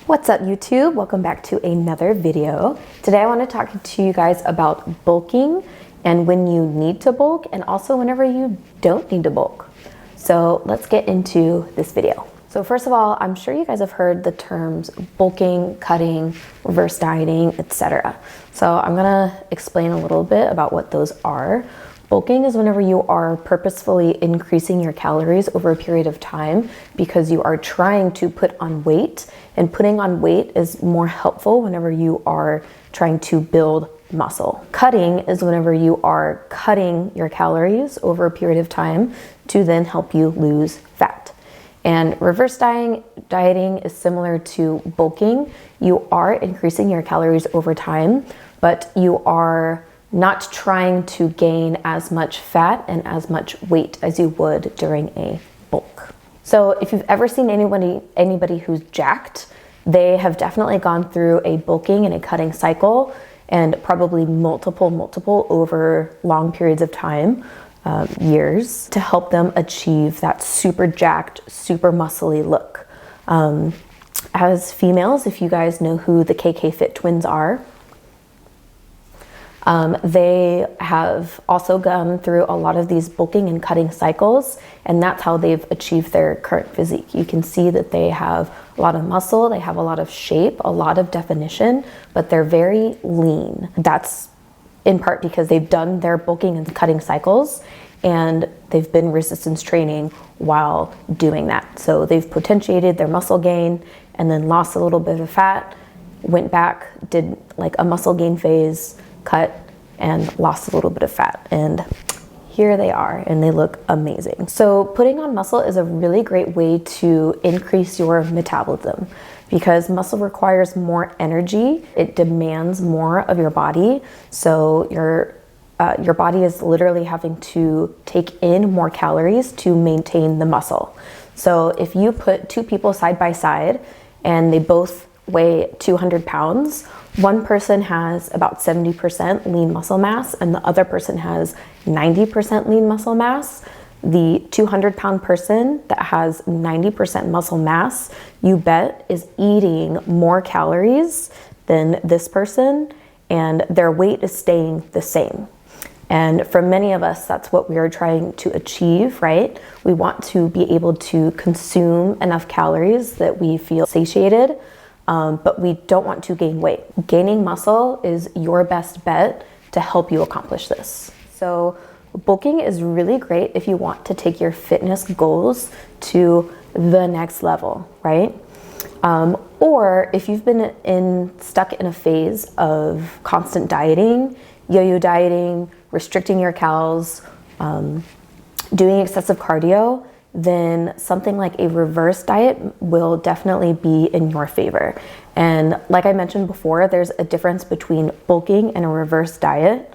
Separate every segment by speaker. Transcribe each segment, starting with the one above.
Speaker 1: What's up YouTube? Welcome back to another video. Today I want to talk to you guys about bulking and when you need to bulk and also whenever you don't need to bulk. So let's get into this video. So first of all, I'm sure you guys have heard the terms bulking, cutting, reverse dieting, etc. So I'm gonna explain a little bit about what those are. Bulking is whenever you are purposefully increasing your calories over a period of time because you are trying to put on weight, and putting on weight is more helpful whenever you are trying to build muscle. Cutting is whenever you are cutting your calories over a period of time to then help you lose fat. And reverse dieting is similar to bulking. You are increasing your calories over time, but you are not trying to gain as much fat and as much weight as you would during a bulk. So if you've ever seen anybody who's jacked, they have definitely gone through a bulking and a cutting cycle, and probably multiple over long periods of time, years, to help them achieve that super jacked, super muscly look. As females, if you guys know who the KK Fit twins are, they have also gone through a lot of these bulking and cutting cycles, and that's how they've achieved their current physique. You can see that they have a lot of muscle, they have a lot of shape, a lot of definition, but they're very lean. That's in part because they've done their bulking and cutting cycles, and they've been resistance training while doing that. So they've potentiated their muscle gain and then lost a little bit of fat, went back, did like a muscle gain phase, cut, and lost a little bit of fat, and here they are, and they look amazing. So putting on muscle is a really great way to increase your metabolism because muscle requires more energy. It demands more of your body, so your body is literally having to take in more calories to maintain the muscle. So if you put two people side by side and they both weigh 200 pounds, one person has about 70% lean muscle mass and the other person has 90% lean muscle mass. The 200-pound person that has 90% muscle mass, you bet, is eating more calories than this person, and their weight is staying the same. And for many of us, that's what we are trying to achieve, right? We want to be able to consume enough calories that we feel satiated, but we don't want to gain weight. Gaining muscle is your best bet to help you accomplish this. So bulking is really great if you want to take your fitness goals to the next level, right? Or if you've been stuck in a phase of constant dieting, yo-yo dieting, restricting your calories, doing excessive cardio, then something like a reverse diet will definitely be in your favor. And like I mentioned before, there's a difference between bulking and a reverse diet.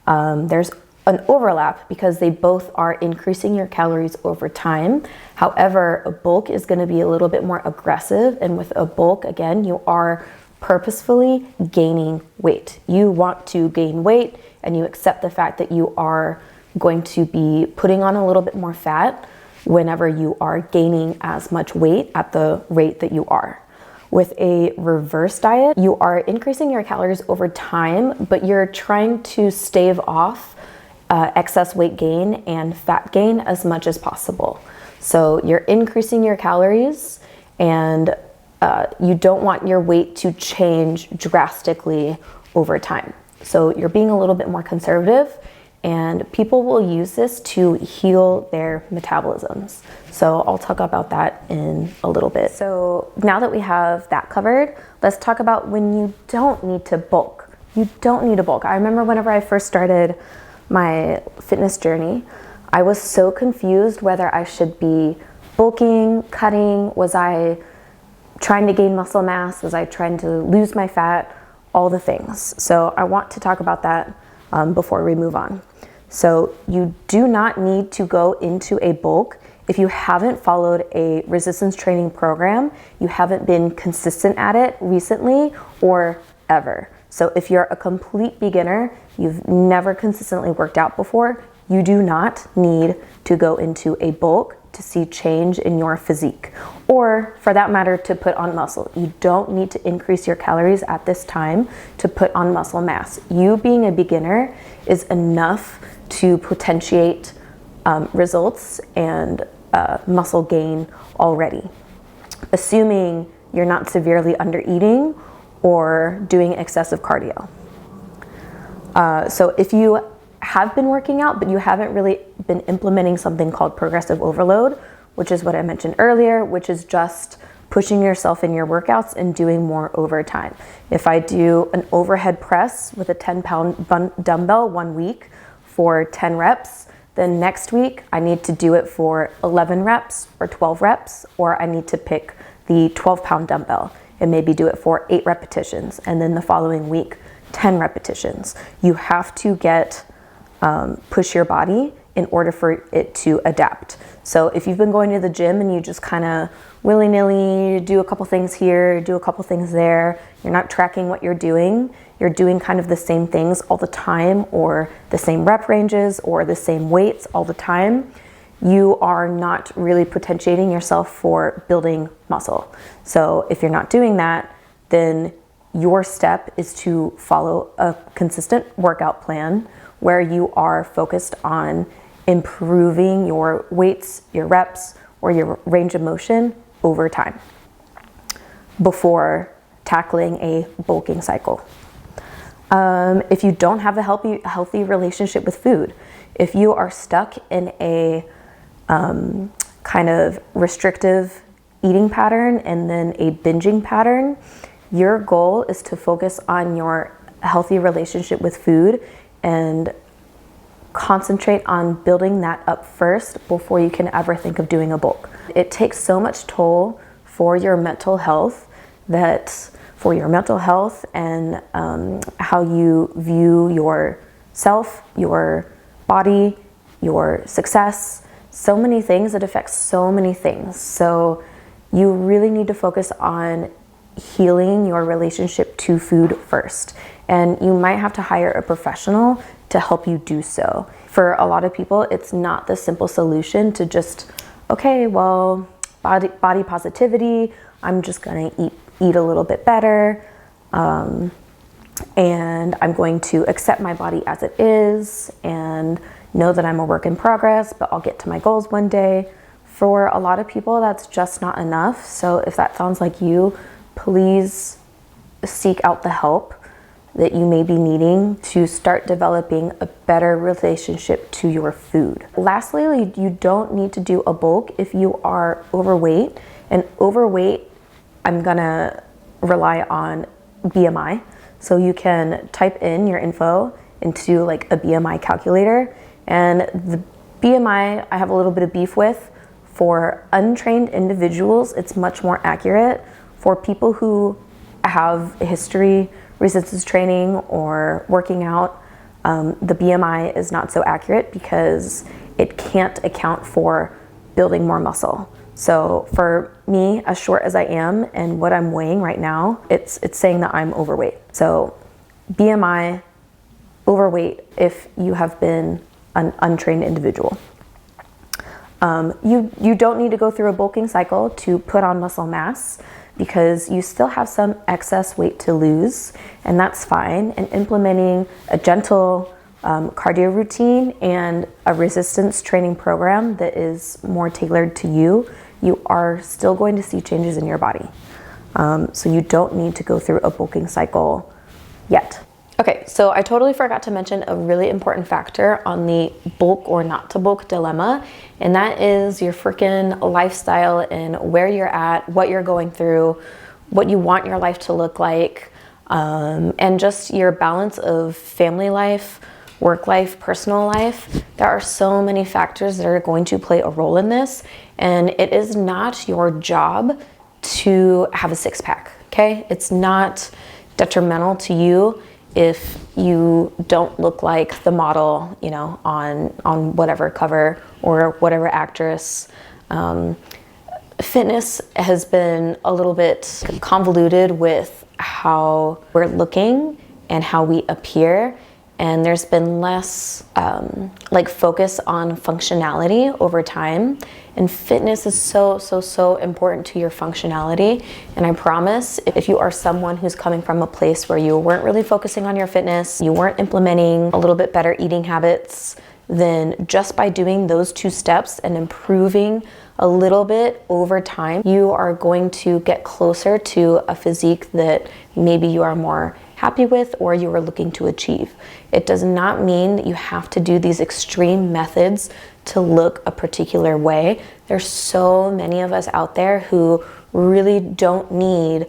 Speaker 1: There's an overlap because they both are increasing your calories over time. However, a bulk is going to be a little bit more aggressive, and with a bulk, again, you are purposefully gaining weight. You want to gain weight, and you accept the fact that you are going to be putting on a little bit more fat whenever you are gaining as much weight at the rate that you are. With a reverse diet, you are increasing your calories over time, but you're trying to stave off excess weight gain and fat gain as much as possible. So you're increasing your calories, and you don't want your weight to change drastically over time. So you're being a little bit more conservative, and people will use this to heal their metabolisms. So I'll talk about that in a little bit. So now that we have that covered, let's talk about when you don't need to bulk. You don't need to bulk. I remember whenever I first started my fitness journey, I was so confused whether I should be bulking, cutting, was I trying to gain muscle mass, was I trying to lose my fat, all the things. So I want to talk about that before we move on. So you do not need to go into a bulk if you haven't followed a resistance training program, you haven't been consistent at it recently or ever. So if you're a complete beginner, you've never consistently worked out before, you do not need to go into a bulk to see change in your physique, or for that matter, to put on muscle. You don't need to increase your calories at this time to put on muscle mass. You being a beginner is enough to potentiate results and muscle gain already, assuming you're not severely under eating or doing excessive cardio. So if you have been working out, but you haven't really been implementing something called progressive overload, which is what I mentioned earlier, which is just pushing yourself in your workouts and doing more overtime. If I do an overhead press with a 10-pound dumbbell 1 week for 10 reps, then next week I need to do it for 11 reps or 12 reps, or I need to pick the 12-pound dumbbell and maybe do it for 8 repetitions, and then the following week 10 repetitions. You have to push your body in order for it to adapt. So if you've been going to the gym and you just kind of willy-nilly do a couple things here, do a couple things there, you're not tracking what you're doing kind of the same things all the time, or the same rep ranges or the same weights all the time, you are not really potentiating yourself for building muscle. So if you're not doing that, then your step is to follow a consistent workout plan where you are focused on improving your weights, your reps, or your range of motion over time before tackling a bulking cycle. If you don't have a healthy relationship with food, if you are stuck in a kind of restrictive eating pattern and then a binging pattern, your goal is to focus on your healthy relationship with food and concentrate on building that up first before you can ever think of doing a bulk. It takes so much toll for your mental health and how you view yourself, your body, your success, so many things. It affects so many things. So you really need to focus on healing your relationship to food first. And you might have to hire a professional to help you do so. For a lot of people, it's not the simple solution to just, okay, well, body positivity, I'm just gonna eat a little bit better, and I'm going to accept my body as it is and know that I'm a work in progress, but I'll get to my goals one day. For a lot of people, that's just not enough. So if that sounds like you, please seek out the help that you may be needing to start developing a better relationship to your food. Lastly, you don't need to do a bulk if you are overweight. And overweight, I'm gonna rely on BMI. So you can type in your info into like a BMI calculator. And the BMI, I have a little bit of beef with. For untrained individuals, it's much more accurate. For people who have a history, resistance training, or working out, the BMI is not so accurate because it can't account for building more muscle. So for me, as short as I am and what I'm weighing right now, it's saying that I'm overweight. So BMI, overweight if you have been an untrained individual. You don't need to go through a bulking cycle to put on muscle mass, because you still have some excess weight to lose, and that's fine. And implementing a gentle cardio routine and a resistance training program that is more tailored to you, you are still going to see changes in your body. So you don't need to go through a bulking cycle yet. Okay, so I totally forgot to mention a really important factor on the bulk or not to bulk dilemma, and that is your freaking lifestyle and where you're at, what you're going through, what you want your life to look like, and just your balance of family life, work life, personal life. There are so many factors that are going to play a role in this, and it is not your job to have a six-pack, okay? It's not detrimental to you if you don't look like the model, you know, on whatever cover or whatever actress. Fitness has been a little bit convoluted with how we're looking and how we appear. and there's been less like focus on functionality over time. And fitness is so important to your functionality. And I promise, if you are someone who's coming from a place where you weren't really focusing on your fitness, you weren't implementing a little bit better eating habits, then just by doing those 2 steps and improving a little bit over time, you are going to get closer to a physique that maybe you are more happy with or you are looking to achieve. It does not mean that you have to do these extreme methods to look a particular way. There's so many of us out there who really don't need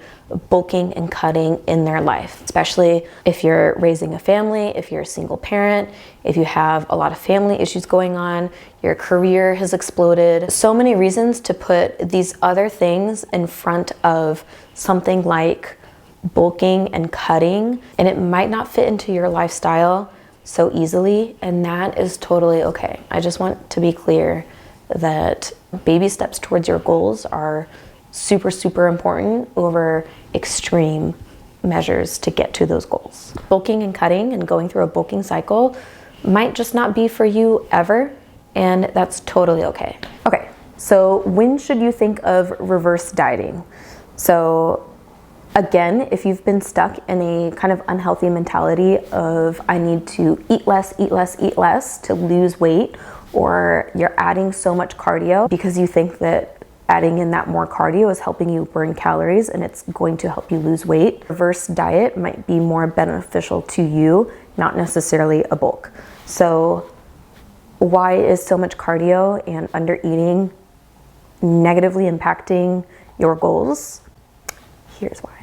Speaker 1: bulking and cutting in their life, especially if you're raising a family, if you're a single parent, if you have a lot of family issues going on, your career has exploded. So many reasons to put these other things in front of something like bulking and cutting, and it might not fit into your lifestyle so easily, and that is totally okay. I just want to be clear that baby steps towards your goals are super important over extreme measures to get to those goals. Bulking and cutting and going through a bulking cycle might just not be for you ever, and that's totally okay. Okay, so when should you think of reverse dieting? So again, if you've been stuck in a kind of unhealthy mentality of I need to eat less to lose weight, or you're adding so much cardio because you think that adding in that more cardio is helping you burn calories and it's going to help you lose weight, reverse diet might be more beneficial to you, not necessarily a bulk. So why is so much cardio and under eating negatively impacting your goals? Here's why.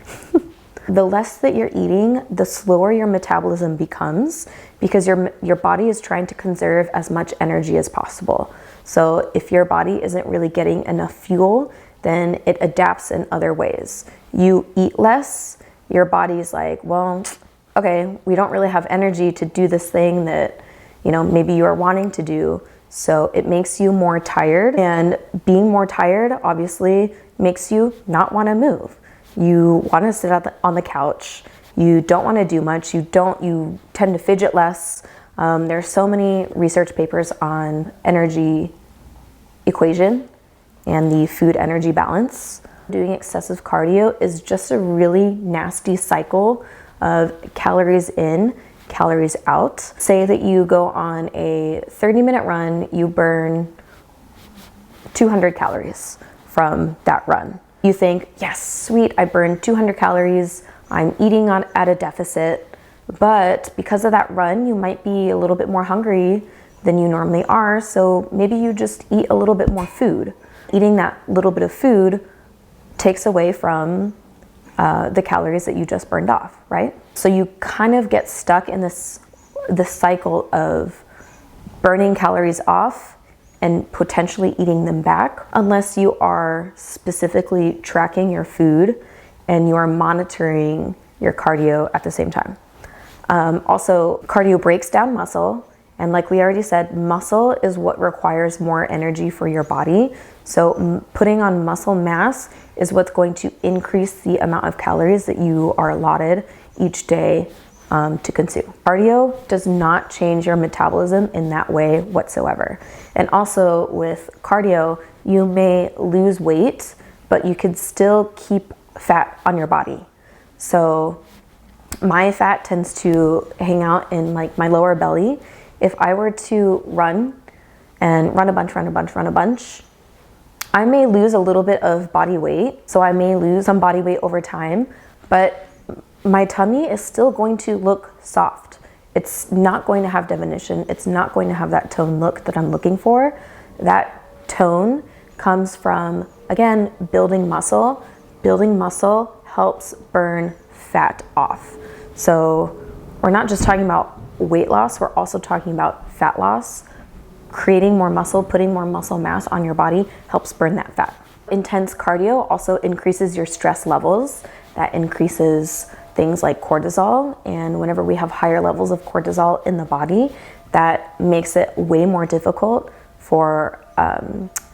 Speaker 1: The less that you're eating, the slower your metabolism becomes because your body is trying to conserve as much energy as possible. So if your body isn't really getting enough fuel, then it adapts in other ways. You eat less, your body's like, well, okay, we don't really have energy to do this thing that, maybe you're wanting to do. So it makes you more tired, and being more tired obviously makes you not want to move. You want to sit on the couch. You don't want to do much. You tend to fidget less. There's so many research papers on energy equation and the food energy balance. Doing excessive cardio is just a really nasty cycle of calories in, calories out. Say that you go on a 30-minute run, you burn 200 calories from that run. You think, yes, sweet, I burned 200 calories, I'm eating at a deficit, but because of that run, you might be a little bit more hungry than you normally are, so maybe you just eat a little bit more food. Eating that little bit of food takes away from the calories that you just burned off, right? So you kind of get stuck in this cycle of burning calories off and potentially eating them back, unless you are specifically tracking your food and you are monitoring your cardio at the same time. Also, cardio breaks down muscle, and like we already said, muscle is what requires more energy for your body. So putting on muscle mass is what's going to increase the amount of calories that you are allotted each day to consume. Cardio does not change your metabolism in that way whatsoever. And also with cardio, you may lose weight, but you could still keep fat on your body. So my fat tends to hang out in like my lower belly. If I were to run a bunch, I may lose a little bit of body weight. So I may lose some body weight over time, but my tummy is still going to look soft. It's not going to have definition. It's not going to have that tone look that I'm looking for. That tone comes from, again, building muscle. Building muscle helps burn fat off. So we're not just talking about weight loss, we're also talking about fat loss. Creating more muscle, putting more muscle mass on your body helps burn that fat. Intense cardio also increases your stress levels. That increases things like cortisol, and whenever we have higher levels of cortisol in the body, that makes it way more difficult for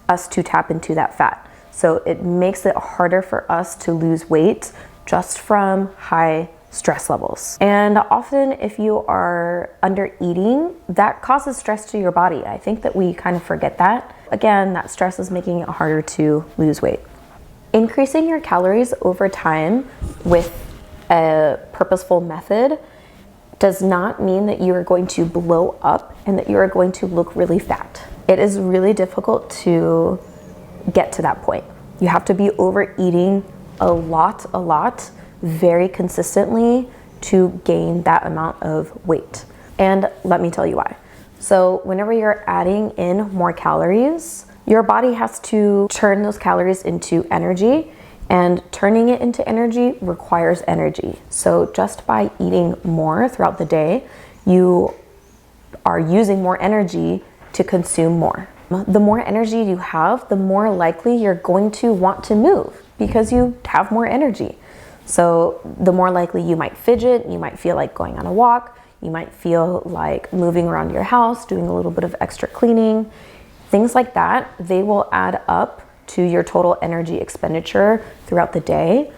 Speaker 1: us to tap into that fat. So it makes it harder for us to lose weight just from high stress levels. And often if you are under eating, that causes stress to your body. I think that we kind of forget that. Again, that stress is making it harder to lose weight. Increasing your calories over time with a purposeful method does not mean that you are going to blow up and that you are going to look really fat. It is really difficult to get to that point. You have to be overeating a lot, very consistently to gain that amount of weight. And let me tell you why. So whenever you're adding in more calories, your body has to turn those calories into energy, and turning it into energy requires energy. So just by eating more throughout the day, you are using more energy to consume more. The more energy you have, the more likely you're going to want to move because you have more energy. So the more likely you might fidget, you might feel like going on a walk, you might feel like moving around your house, doing a little bit of extra cleaning, things like that. They will add up to your total energy expenditure throughout the day.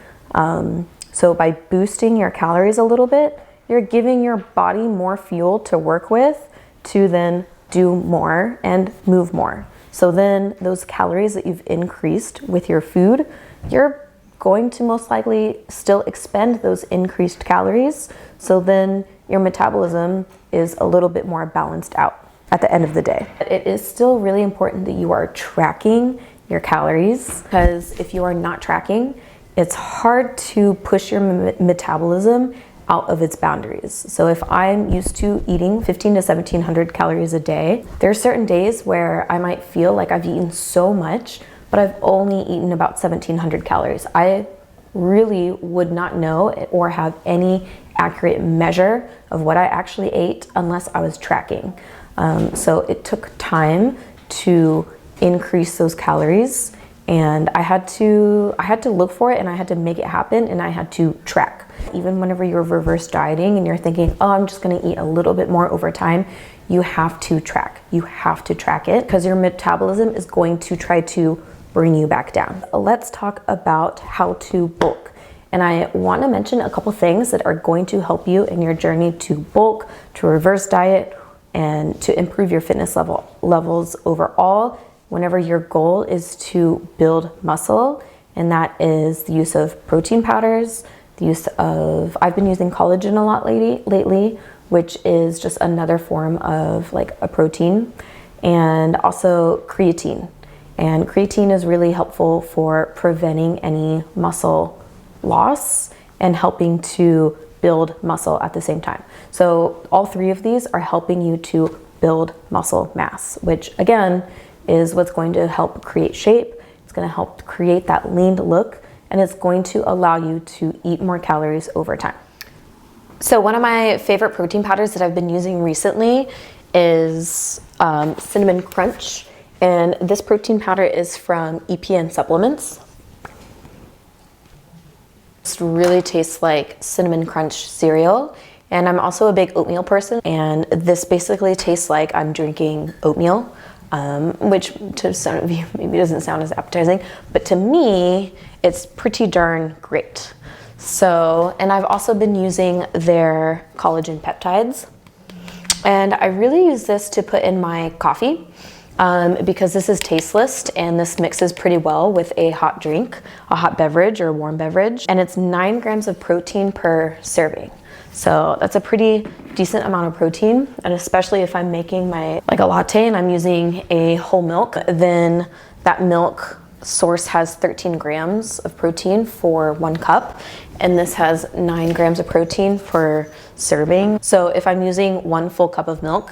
Speaker 1: So by boosting your calories a little bit, you're giving your body more fuel to work with to then do more and move more. So then those calories that you've increased with your food, you're going to most likely still expend those increased calories. So then your metabolism is a little bit more balanced out at the end of the day. It is still really important that you are tracking your calories, because if you are not tracking, it's hard to push your metabolism out of its boundaries. So if I'm used to eating 15 to 1700 calories a day, there's certain days where I might feel like I've eaten so much, but I've only eaten about 1700 calories. I really would not know or have any accurate measure of what I actually ate unless I was tracking. So it took time to increase those calories, and I had to look for it, and I had to make it happen, and I had to track. Even whenever you're reverse dieting and you're thinking, oh, I'm just gonna eat a little bit more over time, you have to track. You have to track it because your metabolism is going to try to bring you back down. Let's talk about how to bulk. And I want to mention a couple things that are going to help you in your journey to bulk, to reverse diet, and to improve your fitness levels overall whenever your goal is to build muscle. And that is the use of protein powders, the use of, I've been using collagen a lot lately, which is just another form of like a protein, and also creatine. And creatine is really helpful for preventing any muscle loss and helping to build muscle at the same time. So all three of these are helping you to build muscle mass, which again is what's going to help create shape. It's going to help create that lean look, and it's going to allow you to eat more calories over time. So one of my favorite protein powders that I've been using recently is Cinnamon Crunch. And this protein powder is from EPN Supplements. It really tastes like Cinnamon Crunch cereal. And I'm also a big oatmeal person. And this basically tastes like I'm drinking oatmeal, which to some of you maybe doesn't sound as appetizing, but to me, it's pretty darn great. So, and I've also been using their collagen peptides. And I really use this to put in my coffee. Because this is tasteless and this mixes pretty well with a hot drink, a hot beverage or a warm beverage, and it's 9 grams of protein per serving. So that's a pretty decent amount of protein, and especially if I'm making my like a latte and I'm using a whole milk, then that milk source has 13 grams of protein for 1 cup, and this has 9 grams of protein per serving. So if I'm using 1 full cup of milk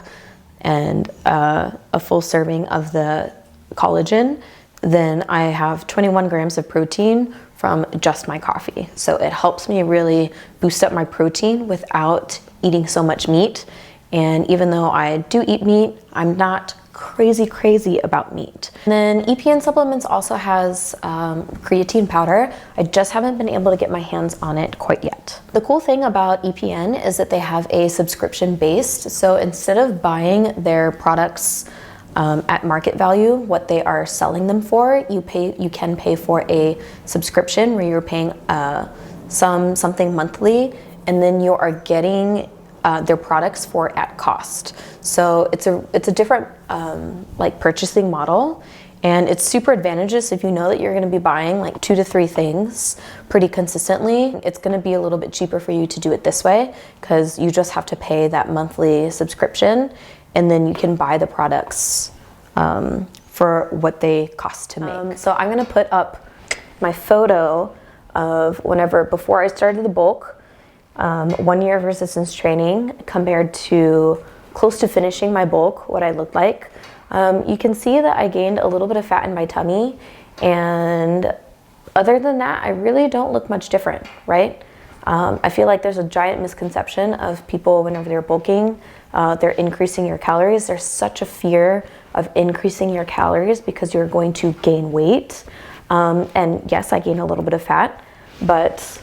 Speaker 1: and a full serving of the collagen, then I have 21 grams of protein from just my coffee. So it helps me really boost up my protein without eating so much meat. And even though I do eat meat, I'm not crazy about meat. And then EPN Supplements also has creatine powder. I just haven't been able to get my hands on it quite yet. The cool thing about EPN is that they have a subscription based. So instead of buying their products at market value, what they are selling them for, you can pay for a subscription where you're paying something monthly, and then you are getting their products for at cost. So it's a different like purchasing model, and it's super advantageous if you know that you're going to be buying like 2 to 3 things pretty consistently. It's going to be a little bit cheaper for you to do it this way because you just have to pay that monthly subscription, and then you can buy the products for what they cost to make. So I'm going to put up my photo of before I started the bulk, 1 year of resistance training compared to close to finishing my bulk, what I looked like. You can see that I gained a little bit of fat in my tummy, and other than that, I really don't look much different, right? I feel like there's a giant misconception of people whenever they're bulking, they're increasing your calories. There's such a fear of increasing your calories because you're going to gain weight. And yes, I gained a little bit of fat, but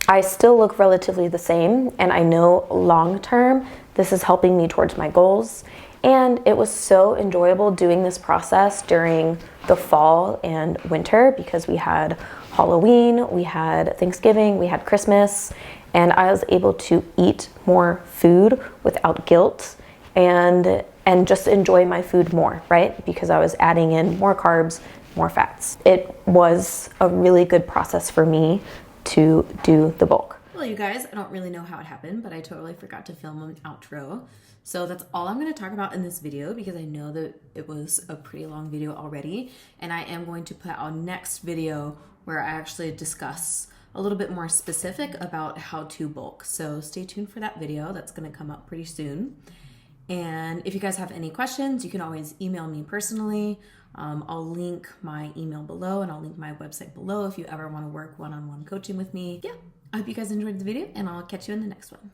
Speaker 1: I still look relatively the same, and I know long term this is helping me towards my goals. And it was so enjoyable doing this process during the fall and winter because we had Halloween, we had Thanksgiving, we had Christmas, and I was able to eat more food without guilt and just enjoy my food more, right? Because I was adding in more carbs, more fats. It was a really good process for me to do the bulk. Well, you guys, I don't really know how it happened, but I totally forgot to film an outro. So that's all I'm going to talk about in this video because I know that it was a pretty long video already. And I am going to put out a next video where I actually discuss a little bit more specific about how to bulk. So stay tuned for that video. That's going to come up pretty soon. And if you guys have any questions, you can always email me personally. I'll link my email below, and I'll link my website below if you ever want to work one-on-one coaching with me. Yeah, I hope you guys enjoyed the video, and I'll catch you in the next one.